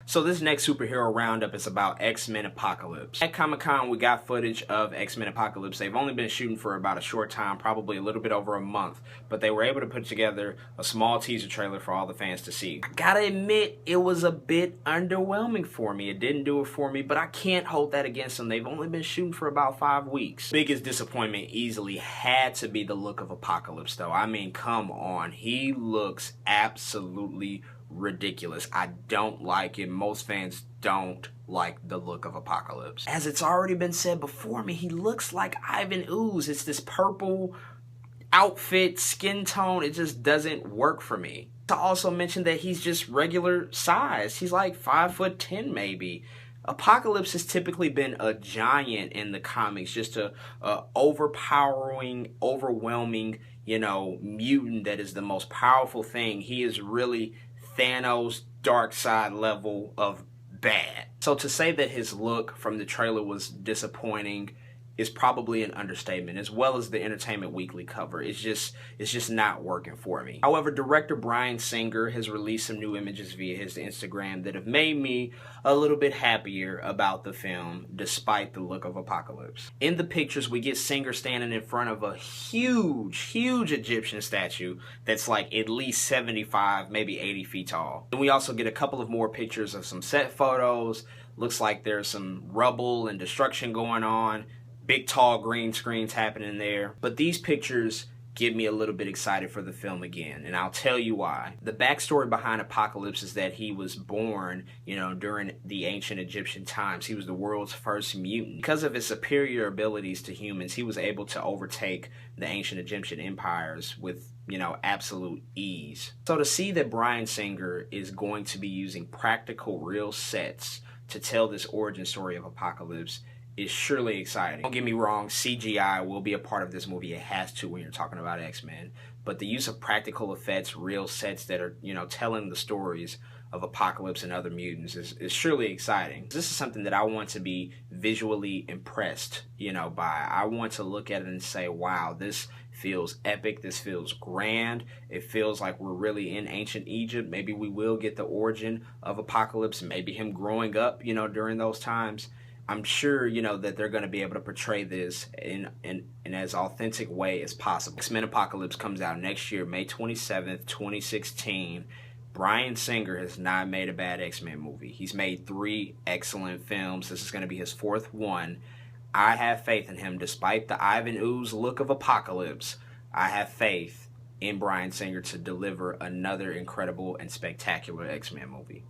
So this next superhero roundup is about X-Men Apocalypse. At Comic-Con, we got footage of X-Men Apocalypse. They've only been shooting for about a short time, probably a little bit over a month, but they were able to put together a small teaser trailer for all the fans to see. I gotta admit, it was a bit underwhelming for me. It didn't do it for me, but I can't hold that against them. They've only been shooting for about 5 weeks. Biggest disappointment easily had to be the look of Apocalypse, though. I mean, come on. He looks absolutely ridiculous. I don't like it. Most fans don't like the look of Apocalypse. As it's already been said before me, he looks like Ivan Ooze. It's this purple outfit, skin tone. It just doesn't work for me. To also mention that he's just regular size. He's like 5'10" maybe. Apocalypse has typically been a giant in the comics, just a overpowering, overwhelming, mutant that is the most powerful thing. He is really Thanos dark side level of bad. So to say that his look from the trailer was disappointing is probably an understatement, as well as the Entertainment Weekly cover. It's just not working for me. However, director Bryan Singer has released some new images via his Instagram that have made me a little bit happier about the film, despite the look of Apocalypse. In the pictures, we get Singer standing in front of a huge Egyptian statue that's like at least 75, maybe 80 feet tall. And we also get a couple of more pictures of some set photos. Looks like there's some rubble and destruction going on. Big, tall green screens happening there. But these pictures get me a little bit excited for the film again, and I'll tell you why. The backstory behind Apocalypse is that he was born, during the ancient Egyptian times. He was the world's first mutant. Because of his superior abilities to humans, he was able to overtake the ancient Egyptian empires with, absolute ease. So to see that Bryan Singer is going to be using practical, real sets to tell this origin story of Apocalypse is surely exciting. Don't get me wrong, CGI will be a part of this movie. It has to when you're talking about X-Men. But the use of practical effects, real sets that are, telling the stories of Apocalypse and other mutants is surely exciting. This is something that I want to be visually impressed, by. I want to look at it and say, wow, this feels epic. This feels grand. It feels like we're really in ancient Egypt. Maybe we will get the origin of Apocalypse, maybe him growing up, during those times. I'm sure, that they're going to be able to portray this in as authentic way as possible. X-Men Apocalypse comes out next year, May 27th, 2016. Bryan Singer has not made a bad X-Men movie. He's made 3 excellent films. This is going to be his 4th one. I have faith in him. Despite the Ivan Ooze look of Apocalypse, I have faith in Bryan Singer to deliver another incredible and spectacular X-Men movie.